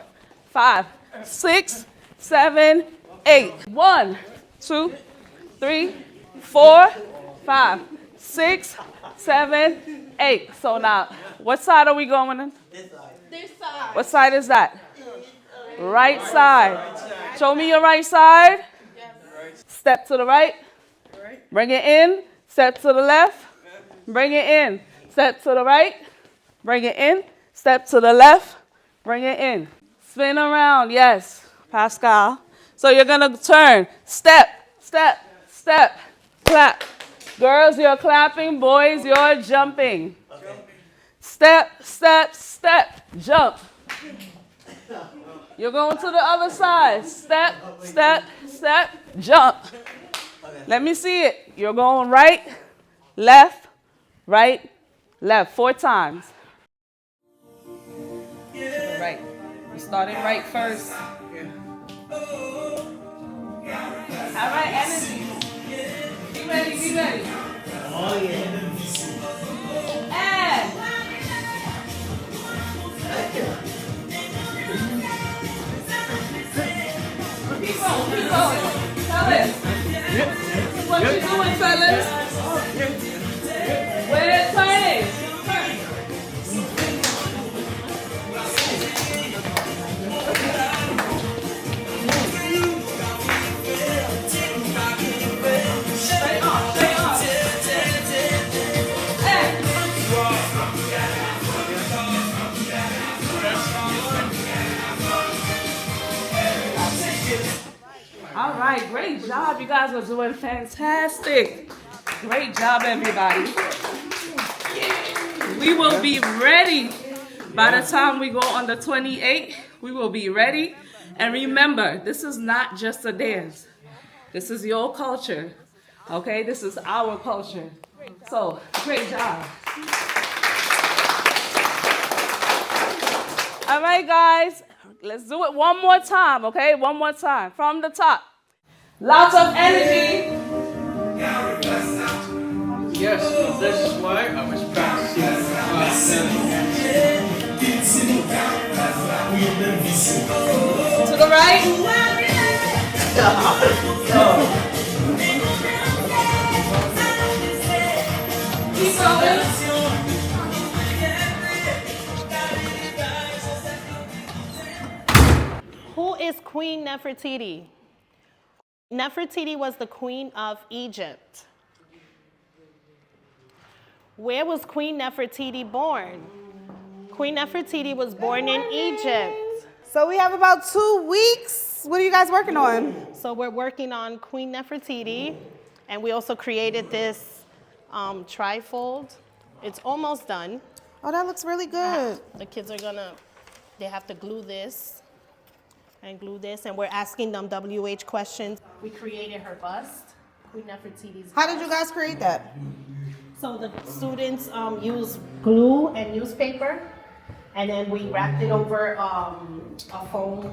5, 6, 7, 8. 1, 2, 3, 4, 5, 6, 7, 8. So now, what side are we going in? This side. What side is that? Right side. Show me your right side. Step to the right. Bring it in. Step to the left. Bring it in. Step to the right. Bring it in. Step to the left. Bring it in. Spin around. Yes, Pascal. So you're going to turn. Step, step, step. Clap. Girls, you're clapping. Boys, you're jumping. Step, step, step. Jump. You're going to the other side. Step, step, step. Jump. Let me see it. You're going right, left, right, left. 4 times. Right. We started right first. All right, energy. Be ready, be ready. Oh, yeah. And. Keep going, keep going. Fellas. What you doing, fellas? We're turning. Straight on, straight on. All right, great job. You guys are doing fantastic. Great job, everybody. We will be ready by the time we go on the 28th. We will be ready. And remember, this is not just a dance. This is your culture. Okay, this is our culture. So, great job. All right, guys. Let's do it one more time, okay? One more time. From the top. Lots of energy. Yes, this is why I was practicing To the right. Keep going. Who is Queen Nefertiti? Nefertiti was the queen of Egypt. Where was Queen Nefertiti born? Queen Nefertiti was born in Egypt. So we have about 2 weeks. What are you guys working on? So we're working on Queen Nefertiti, and we also created this trifold. It's almost done. Oh, that looks really good. The kids are they have to glue this and glue this, and we're asking them WH questions. We created her bust, Queen Nefertiti's How did you guys create that? So the students used glue and newspaper, and then we wrapped it over a foam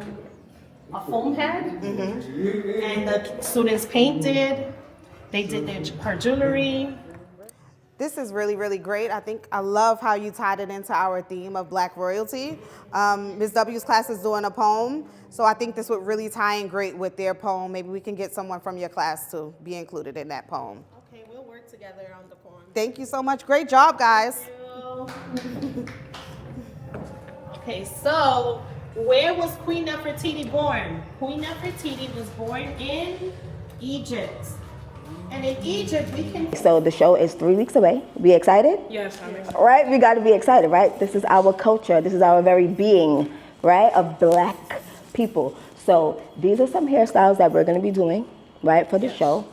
pad, and the students painted. They did her jewelry. This is really, really great. I love how you tied it into our theme of Black royalty. Ms. W's class is doing a poem, so I think this would really tie in great with their poem. Maybe we can get someone from your class to be included in that poem. Okay, we'll work together on the poem. Thank you so much. Great job, guys. Okay, so where was Queen Nefertiti born? Queen Nefertiti was born in Egypt. And in Egypt, we can... So the show is 3 weeks away. We excited? Yes, I'm excited. Right? We got to be excited, right? This is our culture. This is our very being, right, of Black people. So these are some hairstyles that we're going to be doing, right, for the show.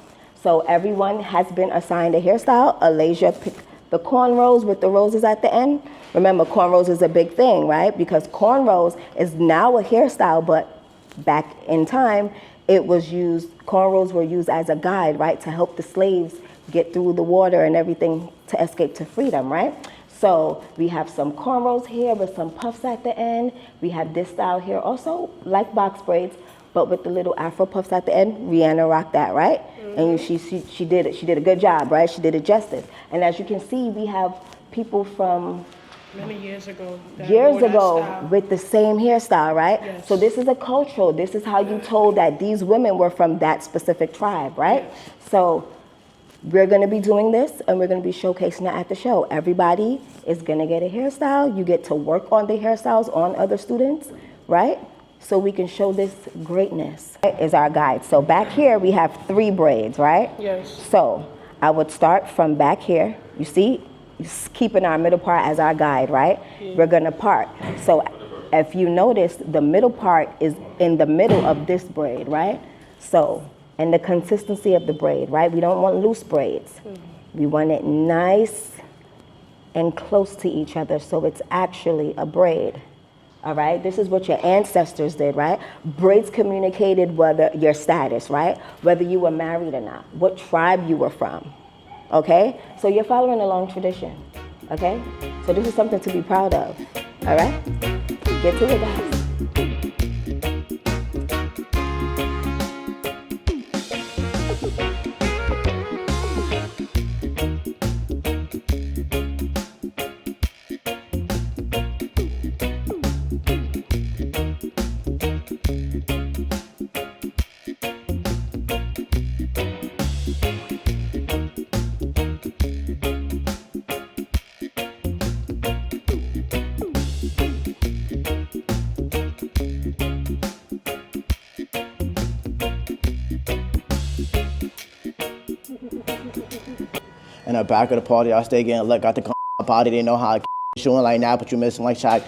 So everyone has been assigned a hairstyle. Alasia picked the cornrows with the roses at the end. Remember, cornrows is a big thing, right? Because cornrows is now a hairstyle, but back in time, it was used, cornrows were used as a guide, right, to help the slaves get through the water and everything to escape to freedom, right? So we have some cornrows here with some puffs at the end. We have this style here also, like box braids, but with the little Afro puffs at the end. Rihanna rocked that, right? And she did it. She did a good job, right? She did it justice. And as you can see, we have people from many years ago. With the same hairstyle, right? Yes. So this is a cultural. This is how you told that these women were from that specific tribe, right? So we're going to be doing this, and we're going to be showcasing it at the show. Everybody is going to get a hairstyle. You get to work on the hairstyles on other students, right? So we can show this greatness. Is our guide. So back here, we have 3 braids, right? Yes. So I would start from back here. You see, keeping our middle part as our guide, right? Yeah. We're going to part. So if you notice, the middle part is in the middle of this braid, right? So, and the consistency of the braid, right? We don't want loose braids. We want it nice and close to each other so it's actually a braid. All right, this is what your ancestors did, right? Braids communicated whether your status, right? Whether you were married or not, what tribe you were from, okay? So you're following a long tradition, okay? So this is something to be proud of, all right? Get to it, guys. In the back of the party, I stay getting lit, got the body, they know how I shooting like now, but you missing like Shaq.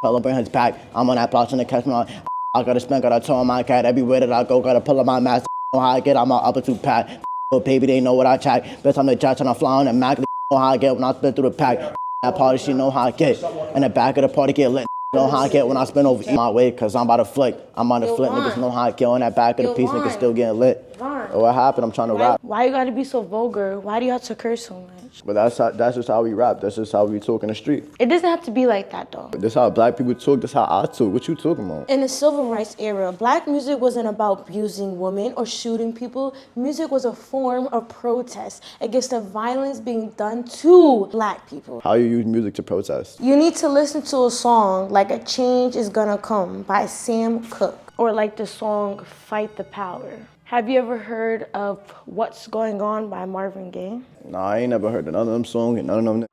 Pull up in his pack, I'm on that block trying to catch me on. I gotta spin, gotta turn my cat, everywhere that I go, gotta pull up my mask. Know how I get, I'm my upper 2 pack. But baby, they know what I check. Best I'm the judge and I'm flying and Mac, know how I get when I spin through the pack. That party, she know how I get. In the back of the party, get lit. Know how I get when I spin over my way, cause I'm about to flick. I'm on the flip, niggas know how I get on that back of the piece, niggas still getting lit. What happened? I'm trying to rap. Why you gotta be so vulgar? Why do you have to curse so much? But that's just how we rap. That's just how we talk in the street. It doesn't have to be like that though. But this how black people talk. This how I talk. What you talking about? In the civil rights era, black music wasn't about abusing women or shooting people. Music was a form of protest against the violence being done to black people. How you use music to protest? You need to listen to a song like A Change Is Gonna Come by Sam Cooke, or like the song Fight the Power. Have you ever heard of What's Going On by Marvin Gaye? Nah, I ain't never heard of none of them songs and none of them.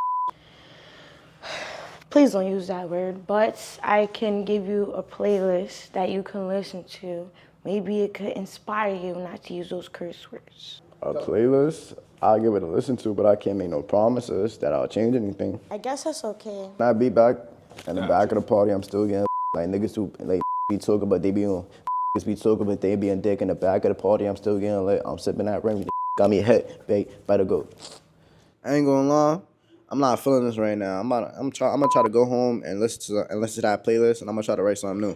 Please don't use that word, but I can give you a playlist that you can listen to. Maybe it could inspire you not to use those curse words. A playlist? I'll give it a listen to, but I can't make no promises that I'll change anything. I guess that's okay. When I be back in the back of the party, I'm still getting like niggas who like be talking, but they be on. Niggas be talking, but they be a dick in the back of the party. I'm still getting lit. I'm sipping that ring. Got me a hit, babe. Better go. I ain't gonna lie. I'm not feeling this right now. I'm gonna try to go home and listen to that playlist, and I'm gonna try to write something new.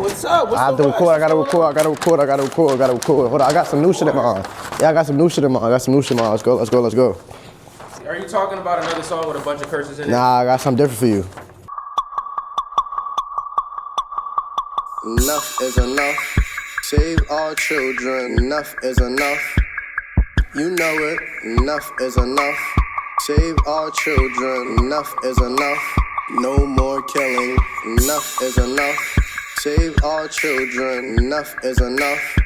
What's up? I have to record. I gotta record. Hold on. I got some new shit in my arm. Yeah, I got some new shit in my arm. Let's go. Are you talking about another song with a bunch of curses in it? Nah, I got something different for you. Enough is enough. Save our children. Enough is enough. You know it. Enough is enough. Save our children. Enough is enough. No more killing. Enough is enough. Save our children. Enough is enough.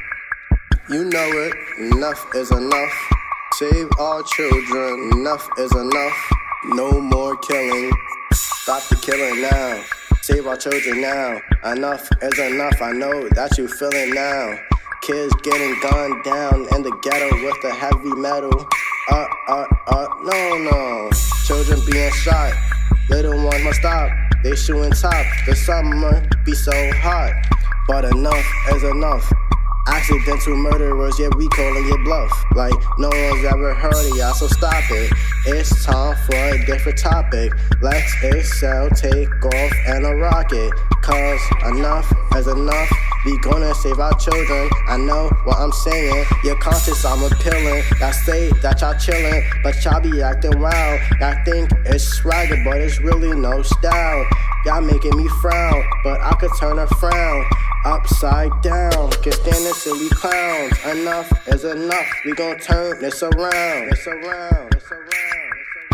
You know it. Enough is enough. Save our children. Enough is enough. No more killing. Stop the killing now. Save our children now. Enough is enough. I know that you feel it now. Kids getting gunned down in the ghetto with the heavy metal. No. Children being shot. Little ones must stop. They shooting top. The summer be so hot. But enough is enough. Accidental murderers, yeah, we calling it bluff. Like no one's ever heard of y'all, so stop it. It's time for a different topic. Let's excel, take off, and a rocket. Cause enough is enough. We gonna save our children. I know what I'm saying. Your conscience, I'm appealing. Y'all say that y'all chillin', but y'all be acting wild. Y'all think it's swagger, but it's really no style. Y'all making me frown, but I could turn a frown upside down. Can't stand the silly clowns. Enough is enough. We gon' turn this around.